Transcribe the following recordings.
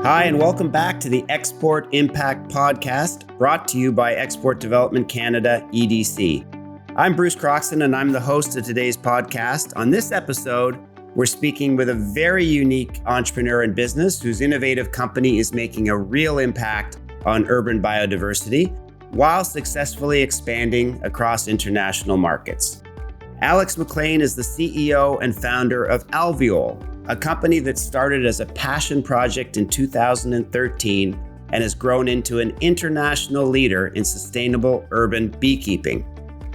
Hi, and welcome back to the Export Impact Podcast, brought to you by Export Development Canada, EDC. I'm Bruce Croxon, and I'm the host of today's podcast. On this episode, we're speaking with a very unique entrepreneur in business whose innovative company is making a real impact on urban biodiversity while successfully expanding across international markets. Alex McLean is the CEO and founder of Alvéole, a company that started as a passion project in 2013 and has grown into an international leader in sustainable urban beekeeping.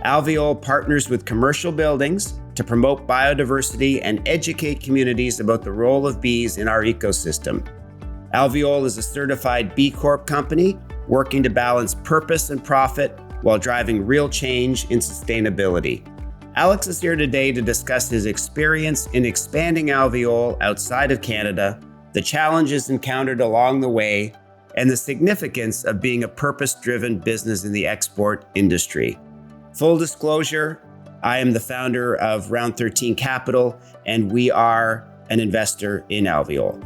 Alvéole partners with commercial buildings to promote biodiversity and educate communities about the role of bees in our ecosystem. Alvéole is a certified B Corp company working to balance purpose and profit while driving real change in sustainability. Alex is here today to discuss his experience in expanding Alvéole outside of Canada, the challenges encountered along the way, and the significance of being a purpose-driven business in the export industry. Full disclosure, I am the founder of Round 13 Capital, and we are an investor in Alvéole.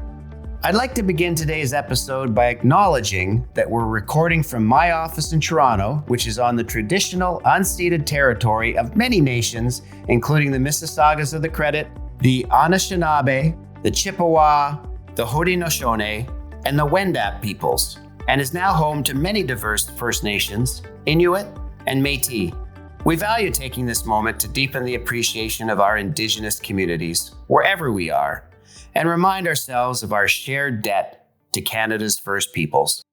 I'd like to begin today's episode by acknowledging that we're recording from my office in Toronto, which is on the traditional unceded territory of many nations, including the Mississaugas of the Credit, the Anishinaabe, the Chippewa, the Haudenosaunee, and the Wendat peoples, and is now home to many diverse First Nations, Inuit, and Métis. We value taking this moment to deepen the appreciation of our Indigenous communities, wherever we are, and remind ourselves of our shared debt to Canada's First Peoples.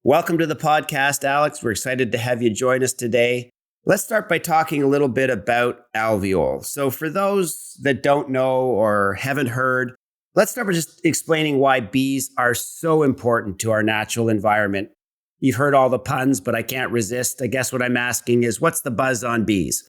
Welcome to the podcast, Alex. We're excited to have you join us today. Let's start by talking a little bit about Alvéole. So for those that don't know or haven't heard, let's start by just explaining why bees are so important to our natural environment. You've heard all the puns, but I can't resist. I guess what I'm asking is, what's the buzz on bees?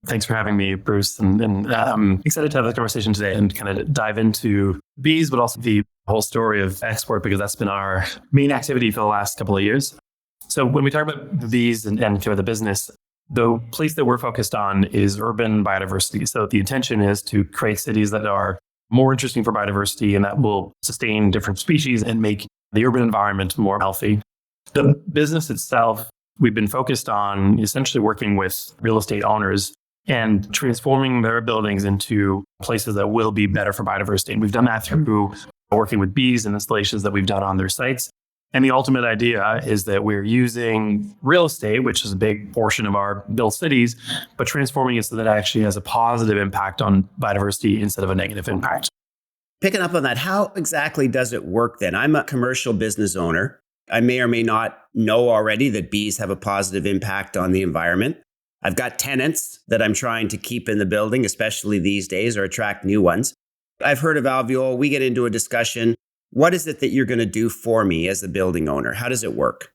Thanks for having me, Bruce. And I'm excited to have this conversation today and kind of dive into bees, but also the whole story of export, because that's been our main activity for the last couple of years. So when we talk about bees and kind of the business, the place that we're focused on is urban biodiversity. So the intention is to create cities that are more interesting for biodiversity and that will sustain different species and make the urban environment more healthy. The business itself, we've been focused on essentially working with real estate owners and transforming their buildings into places that will be better for biodiversity. And we've done that through working with bees and installations that we've done on their sites. And the ultimate idea is that we're using real estate, which is a big portion of our built cities, but transforming it so that it actually has a positive impact on biodiversity instead of a negative impact. Picking up on that, how exactly does it work then? I'm a commercial business owner. I may or may not know already that bees have a positive impact on the environment. I've got tenants that I'm trying to keep in the building, especially these days, or attract new ones. I've heard of Alvéole. We get into a discussion. What is it that you're going to do for me as the building owner? How does it work?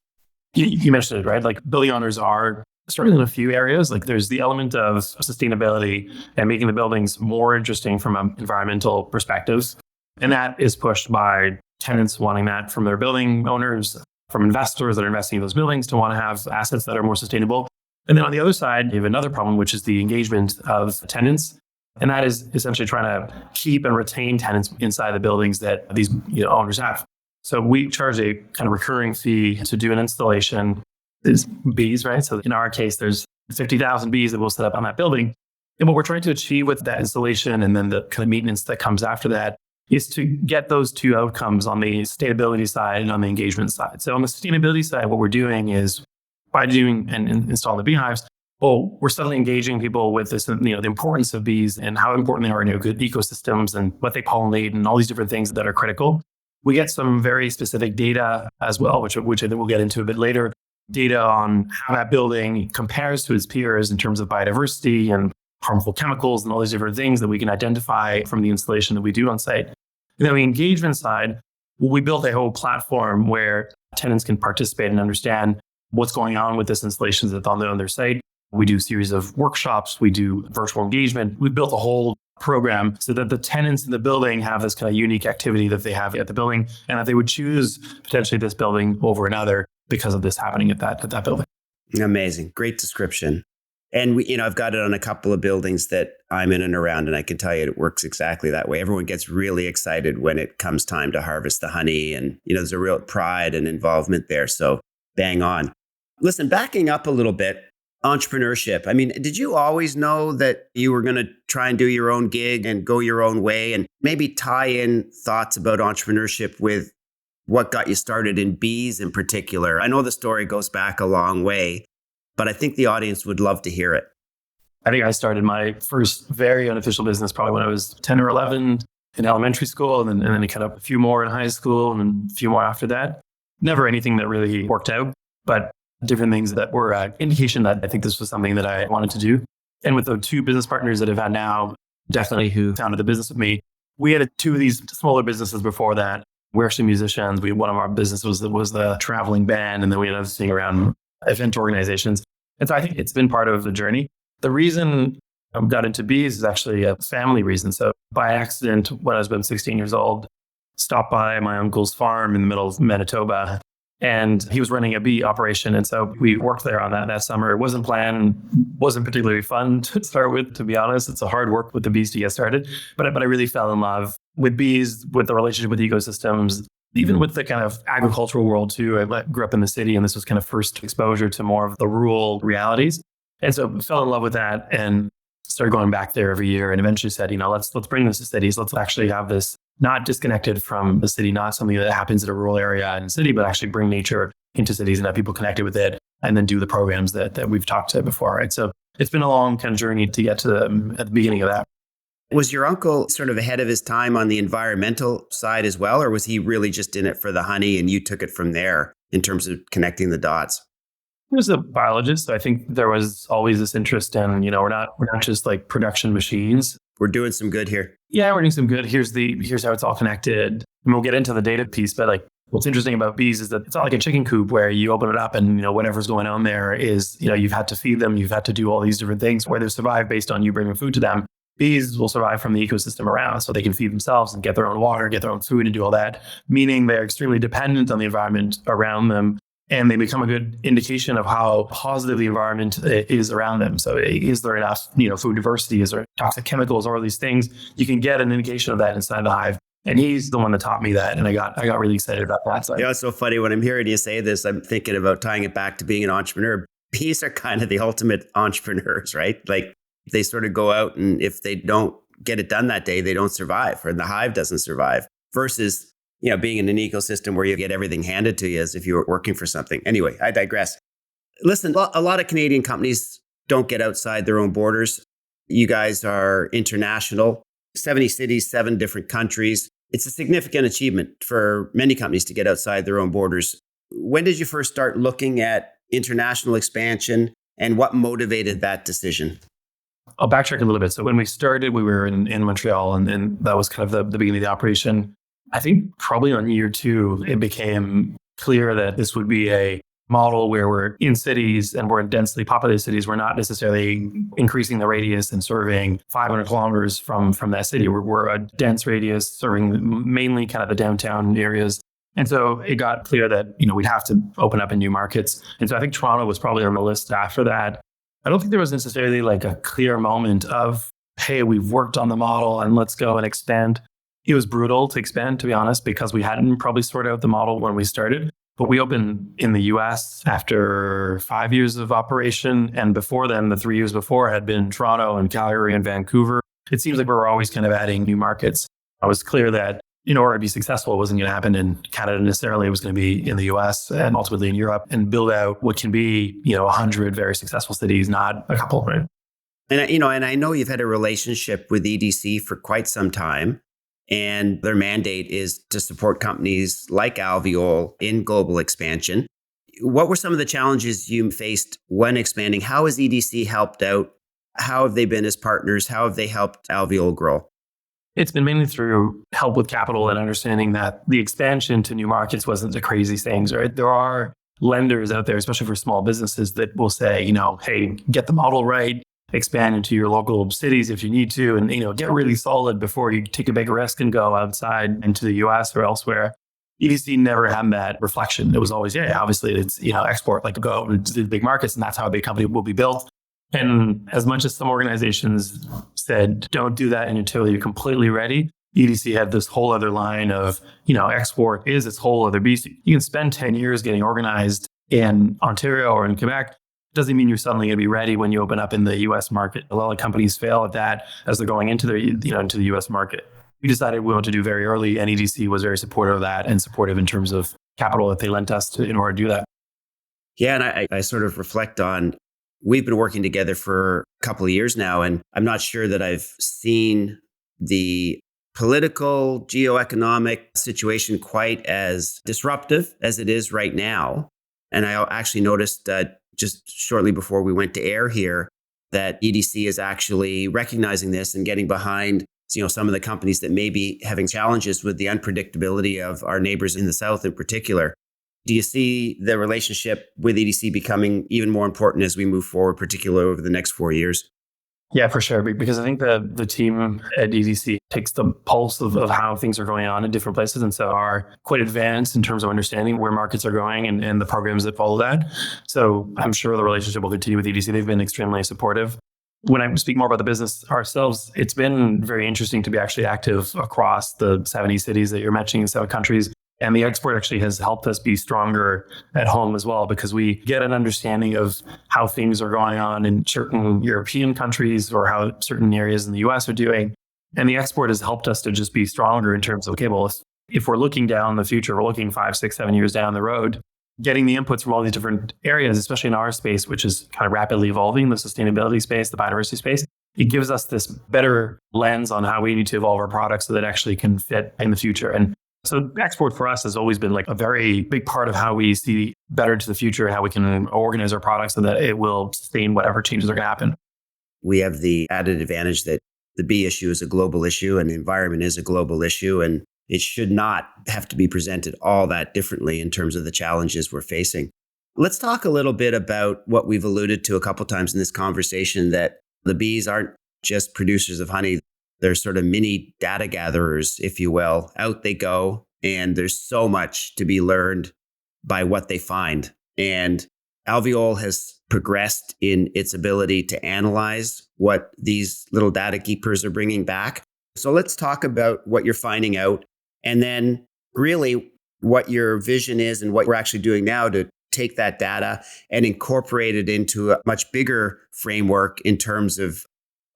You mentioned it, right? Like building owners are starting in a few areas. Like there's the element of sustainability and making the buildings more interesting from an environmental perspective. And that is pushed by tenants wanting that from their building owners, from investors that are investing in those buildings to want to have assets that are more sustainable. And then on the other side, you have another problem, which is the engagement of tenants. And that is essentially trying to keep and retain tenants inside the buildings that these owners have. So we charge a kind of recurring fee to do an installation. There's bees, right? So in our case, there's 50,000 bees that we'll set up on that building. And what we're trying to achieve with that installation and then the kind of maintenance that comes after that is to get those two outcomes on the sustainability side and on the engagement side. So on the sustainability side, what we're doing is by doing and installing the beehives, we're suddenly engaging people with this, the importance of bees and how important they are in good ecosystems and what they pollinate and all these different things that are critical. We get some very specific data as well, which I think we'll get into a bit later, data on how that building compares to its peers in terms of biodiversity and harmful chemicals and all these different things that we can identify from the installation that we do on site. And then the engagement side, we built a whole platform where tenants can participate and understand what's going on with this installation that's on their site. We do a series of workshops. We do virtual engagement. We built a whole program so that the tenants in the building have this kind of unique activity that they have at the building and that they would choose potentially this building over another because of this happening at that building. Amazing. Great description. And I've got it on a couple of buildings that I'm in and around, and I can tell you it works exactly that way. Everyone gets really excited when it comes time to harvest the honey, and there's a real pride and involvement there. So bang on. Listen, backing up a little bit, entrepreneurship. I mean, did you always know that you were going to try and do your own gig and go your own way, and maybe tie in thoughts about entrepreneurship with what got you started in bees in particular? I know the story goes back a long way, but I think the audience would love to hear it. I think I started my first very unofficial business probably when I was 10 or 11 in elementary school, and then I cut up a few more in high school and then a few more after that. Never anything that really worked out, but different things that were an indication that I think this was something that I wanted to do. And with the two business partners that I've had now, definitely who founded the business with me, we had two of these smaller businesses before that. We're actually musicians. One of our businesses was the traveling band, and then we had another thing around event organizations. And so I think it's been part of the journey. The reason I got into bees is actually a family reason. So by accident, when I was about 16 years old, stopped by my uncle's farm in the middle of Manitoba, and he was running a bee operation. And so we worked there on that summer. It wasn't planned, wasn't particularly fun to start with, to be honest. It's a hard work with the bees to get started. But I really fell in love with bees, with the relationship with ecosystems, even with the kind of agricultural world too. I grew up in the city, and this was kind of first exposure to more of the rural realities. And so fell in love with that and started going back there every year, and eventually said, let's bring this to cities. Let's actually have this not disconnected from the city, not something that happens in a rural area in the city, but actually bring nature into cities and have people connected with it, and then do the programs that we've talked to before, right? So it's been a long kind of journey to get to at the beginning of that. Was your uncle sort of ahead of his time on the environmental side as well, or was he really just in it for the honey and you took it from there in terms of connecting the dots? He was a biologist, so I think there was always this interest in, we're not just like production machines. We're doing some good here. Yeah, we're doing some good. Here's how it's all connected. And we'll get into the data piece, but like what's interesting about bees is that it's not like a chicken coop where you open it up and whatever's going on there is, you've had to feed them, you've had to do all these different things where they survive based on you bringing food to them. Bees will survive from the ecosystem around, so they can feed themselves and get their own water, get their own food, and do all that, meaning they're extremely dependent on the environment around them. And they become a good indication of how positive the environment is around them. So is there enough, food diversity? Is there toxic chemicals or all these things? You can get an indication of that inside the hive. And he's the one that taught me that. And I got really excited about that. So, it's so funny when I'm hearing you say this, I'm thinking about tying it back to being an entrepreneur. Bees are kind of the ultimate entrepreneurs, right? Like they sort of go out, and if they don't get it done that day, they don't survive, or the hive doesn't survive, versus being in an ecosystem where you get everything handed to you as if you were working for something. Anyway, I digress. Listen, a lot of Canadian companies don't get outside their own borders. You guys are international, 70 cities, 7 different countries. It's a significant achievement for many companies to get outside their own borders. When did you first start looking at international expansion, and what motivated that decision? I'll backtrack a little bit. So when we started, we were in Montreal, and that was kind of the beginning of the operation. I think probably on year 2, it became clear that this would be a model where we're in cities and we're in densely populated cities. We're not necessarily increasing the radius and serving 500 kilometers from that city. We're a dense radius serving mainly kind of the downtown areas. And so it got clear that, we'd have to open up in new markets. And so I think Toronto was probably on the list after that. I don't think there was necessarily like a clear moment of, hey, we've worked on the model and let's go and expand. It was brutal to expand, to be honest, because we hadn't probably sorted out the model when we started. But we opened in the US after 5 years of operation. And before then, the 3 years before had been Toronto and Calgary and Vancouver. It seems like we were always kind of adding new markets. I was clear that in order to be successful, it wasn't going to happen in Canada necessarily. It was going to be in the US and ultimately in Europe, and build out what can be, 100 very successful cities, not a couple, right? And I know you've had a relationship with EDC for quite some time. And their mandate is to support companies like Alvéole in global expansion. What were some of the challenges you faced when expanding? How has EDC helped out? How have they been as partners? How have they helped Alvéole grow? It's been mainly through help with capital and understanding that the expansion to new markets wasn't the crazy things, right? There are lenders out there, especially for small businesses, that will say, hey, get the model right. Expand into your local cities if you need to, and get really solid before you take a big risk and go outside into the US or elsewhere. EDC never had that reflection. It was always, obviously it's export, like go out into the big markets, and that's how a big company will be built. And as much as some organizations said, don't do that until you're completely ready, EDC had this whole other line of, export is its whole other beast. You can spend 10 years getting organized in Ontario or in Quebec. Doesn't mean you're suddenly going to be ready when you open up in the US market. A lot of companies fail at that as they're going into into the US market. We decided we wanted to do very early, and EDC was very supportive of that and supportive in terms of capital that they lent us in order to do that. Yeah, and I sort of reflect on, we've been working together for a couple of years now, and I'm not sure that I've seen the political, geoeconomic situation quite as disruptive as it is right now. And I actually noticed that just shortly before we went to air here, that EDC is actually recognizing this and getting behind some of the companies that may be having challenges with the unpredictability of our neighbors in the South in particular. Do you see the relationship with EDC becoming even more important as we move forward, particularly over the next 4 years? Yeah, for sure. Because I think the team at EDC takes the pulse of how things are going on in different places, and so are quite advanced in terms of understanding where markets are going and the programs that follow that. So I'm sure the relationship will continue with EDC. They've been extremely supportive. When I speak more about the business ourselves, it's been very interesting to be actually active across the 70 cities that you're mentioning in 7 countries. And the export actually has helped us be stronger at home as well, because we get an understanding of how things are going on in certain European countries or how certain areas in the US are doing. And the export has helped us to just be stronger in terms of, okay, well, if we're looking down the future, we're looking 5, 6, 7 years down the road, getting the inputs from all these different areas, especially in our space, which is kind of rapidly evolving, the sustainability space, the biodiversity space, it gives us this better lens on how we need to evolve our products so that actually can fit in the future. And so export for us has always been like a very big part of how we see better into the future and how we can organize our products so that it will sustain whatever changes are going to happen. We have the added advantage that the bee issue is a global issue and the environment is a global issue, and it should not have to be presented all that differently in terms of the challenges we're facing. Let's talk a little bit about what we've alluded to a couple times in this conversation, that the bees aren't just producers of honey. They're sort of mini data gatherers, if you will. Out they go, and there's so much to be learned by what they find. And Alvéole has progressed in its ability to analyze what these little data keepers are bringing back. So let's talk about what you're finding out, and then really what your vision is and what we're actually doing now to take that data and incorporate it into a much bigger framework in terms of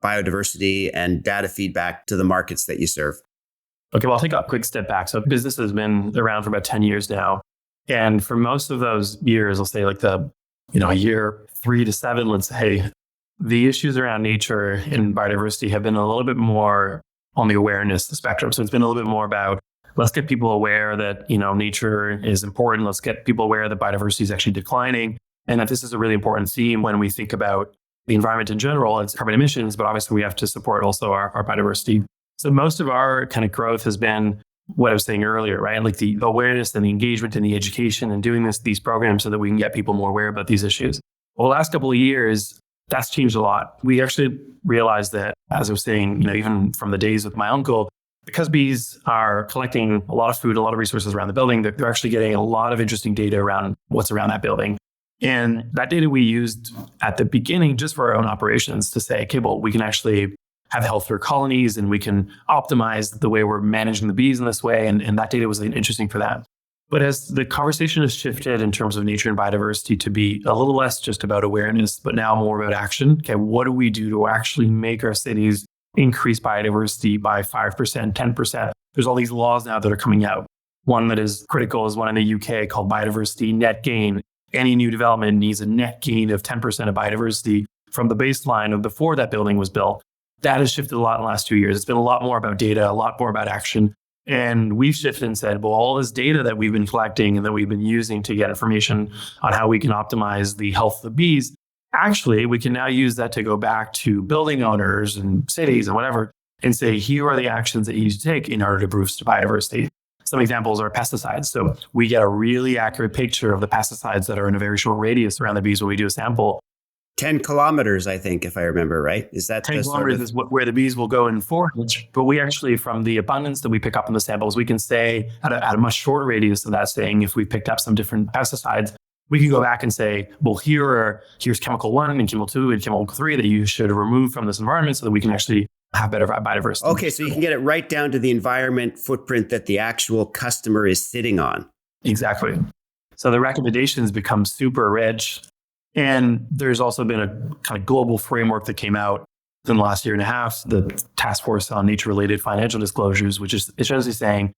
biodiversity and data feedback to the markets that you serve. Okay, well, I'll take a quick step back. So business has been around for about 10 years now. And for most of those years, I'll say like year 3 to 7, let's say, the issues around nature and biodiversity have been a little bit more on the awareness spectrum. So it's been a little bit more about, let's get people aware that, nature is important. Let's get people aware that biodiversity is actually declining, and that this is a really important theme when we think about the environment in general. It's carbon emissions, but obviously we have to support also our biodiversity. So most of our kind of growth has been what I was saying earlier, right? Like the awareness and the engagement and the education and doing these programs so that we can get people more aware about these issues. Well, the last couple of years, that's changed a lot. We actually realized that, as I was saying, even from the days with my uncle, because bees are collecting a lot of food, a lot of resources around the building, they're actually getting a lot of interesting data around what's around that building. And that data we used at the beginning just for our own operations to say, okay, well, we can actually have healthier colonies and we can optimize the way we're managing the bees in this way. And that data was interesting for that. But as the conversation has shifted in terms of nature and biodiversity to be a little less just about awareness, but now more about action, okay, what do we do to actually make our cities increase biodiversity by 5%, 10%? There's all these laws now that are coming out. One that is critical is one in the UK called biodiversity net gain. Any new development needs a net gain of 10% of biodiversity from the baseline of before that building was built. That has shifted a lot in the last 2 years. It's been a lot more about data, a lot more about action. And we've shifted and said, well, all this data that we've been collecting and that we've been using to get information on how we can optimize the health of the bees, actually, we can now use that to go back to building owners and cities and whatever and say, here are the actions that you need to take in order to boost biodiversity. Some examples are pesticides. So we get a really accurate picture of the pesticides that are in a very short radius around the bees when we do a sample. 10 kilometers, I think, if I remember right. Is that 10 kilometers is where the bees will go and forage. But we actually, from the abundance that we pick up in the samples, we can say at a much shorter radius of that, saying if we picked up some different pesticides, we can go back and say, well, here's chemical 1 and chemical 2 and chemical 3 that you should remove from this environment so that we can actually have better biodiversity. Okay, so you can get it right down to the environment footprint that the actual customer is sitting on. Exactly. So the recommendations become super rich. And there's also been a kind of global framework that came out in the last year and a half, the Task Force on Nature-Related Financial Disclosures, which is essentially saying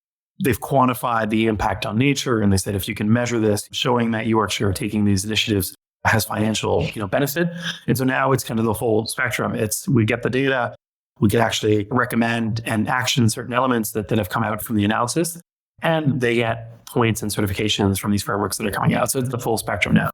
they've quantified the impact on nature. And they said, if you can measure this, showing that you actually are taking these initiatives has financial benefit. And so now it's kind of the whole spectrum. We get the data, we can actually recommend and action certain elements that have come out from the analysis, and they get points and certifications from these frameworks that are coming out. So it's the full spectrum now.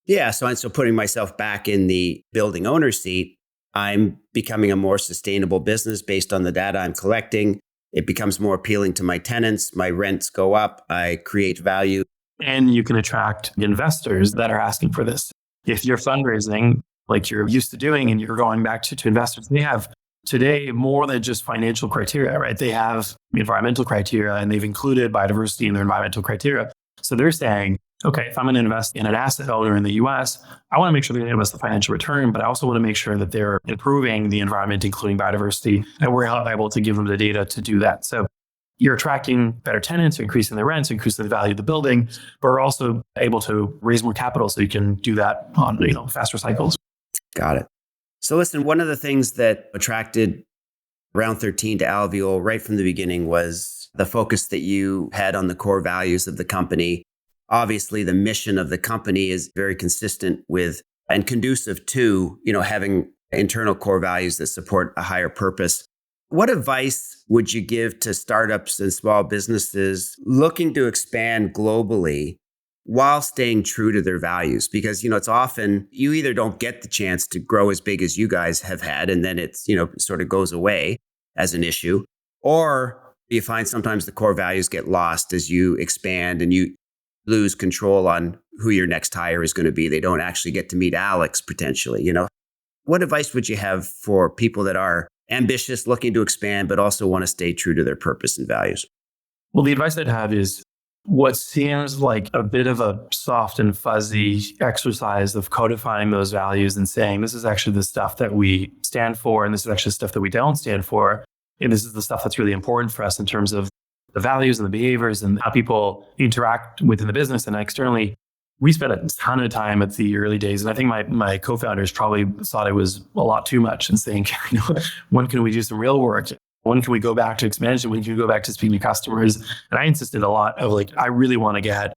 Yeah. So putting myself back in the building owner seat, I'm becoming a more sustainable business based on the data I'm collecting. It becomes more appealing to my tenants. My rents go up. I create value. And you can attract investors that are asking for this. If you're fundraising like you're used to doing and you're going back to investors, they have today more than just financial criteria, right? They have environmental criteria and they've included biodiversity in their environmental criteria. So they're saying, okay, if I'm going to invest in an asset owner in the US, I want to make sure they're going to give us the financial return, but I also want to make sure that they're improving the environment, including biodiversity, and we're able to give them the data to do that. So you're attracting better tenants, increasing the rents, increasing the value of the building, but we're also able to raise more capital so you can do that on faster cycles. Got it. So listen, one of the things that attracted Round 13 to Alvéole right from the beginning was the focus that you had on the core values of the company. Obviously, the mission of the company is very consistent with and conducive to, having internal core values that support a higher purpose. What advice would you give to startups and small businesses looking to expand globally while staying true to their values? Because, it's often you either don't get the chance to grow as big as you guys have had, and then it's, sort of goes away as an issue, or you find sometimes the core values get lost as you expand and you lose control on who your next hire is going to be. They don't actually get to meet Alex potentially, What advice would you have for people that are ambitious, looking to expand, but also want to stay true to their purpose and values? Well, the advice I'd have is what seems like a bit of a soft and fuzzy exercise of codifying those values and saying, this is actually the stuff that we stand for, and this is actually stuff that we don't stand for. And this is the stuff that's really important for us in terms of the values and the behaviors and how people interact within the business and externally. We spent a ton of time at the early days. And I think my co-founders probably thought it was a lot too much and saying, when can we do some real work? When can we go back to expansion? When can we go back to speaking to customers? And I insisted a lot of I really want to get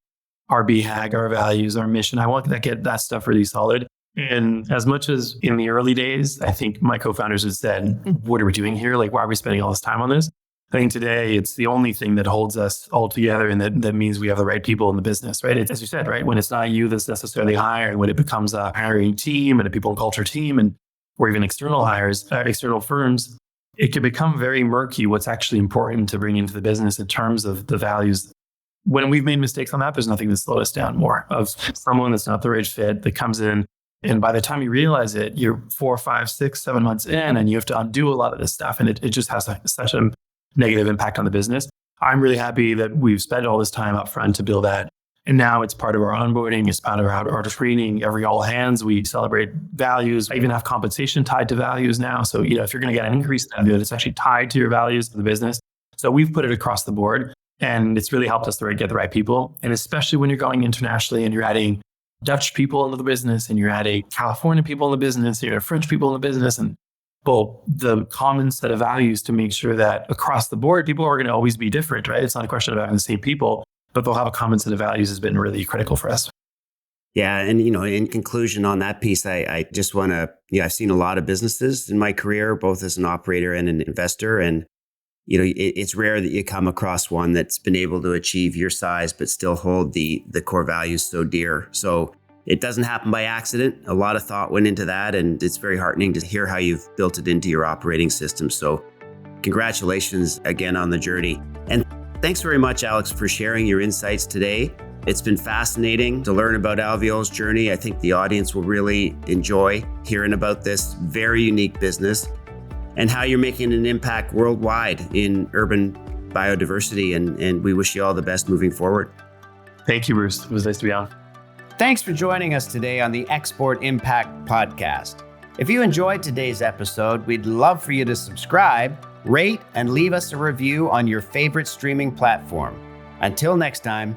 our BHAG, our values, our mission. I want to get that stuff really solid. And as much as in the early days, I think my co-founders had said, what are we doing here? Why are we spending all this time on this? I think today it's the only thing that holds us all together, and that means we have the right people in the business, right? It's, as you said, right? When it's not you that's necessarily hiring, when it becomes a hiring team and a people and culture team, and or even external hires, external firms, it can become very murky what's actually important to bring into the business in terms of the values. When we've made mistakes on that, there's nothing to slow us down more of someone that's not the right fit that comes in. And by the time you realize it, you're 4, 5, 6, 7 months in, and you have to undo a lot of this stuff. And it just has such a negative impact on the business. I'm really happy that we've spent all this time up front to build that. And now it's part of our onboarding, it's part of our training. Every all hands, we celebrate values. I even have compensation tied to values now. So, if you're going to get an increase in that, it's actually tied to your values of the business. So we've put it across the board, and it's really helped us to get the right people. And especially when you're going internationally and you're adding Dutch people into the business and you're adding California people in the business, you're French people in the business, and the common set of values to make sure that across the board, people are going to always be different, right? It's not a question of having the same people, but they'll have a common set of values has been really critical for us. Yeah. And, in conclusion on that piece, I just want to, I've seen a lot of businesses in my career, both as an operator and an investor. And, it's rare that you come across one that's been able to achieve your size, but still hold the core values so dear. So it doesn't happen by accident. A lot of thought went into that, and it's very heartening to hear how you've built it into your operating system. So congratulations again on the journey. And thanks very much, Alex, for sharing your insights today. It's been fascinating to learn about Alvéole's journey. I think the audience will really enjoy hearing about this very unique business and how you're making an impact worldwide in urban biodiversity. And we wish you all the best moving forward. Thank you, Bruce. It was nice to be on. Thanks for joining us today on the Export Impact Podcast. If you enjoyed today's episode, we'd love for you to subscribe, rate, and leave us a review on your favorite streaming platform. Until next time,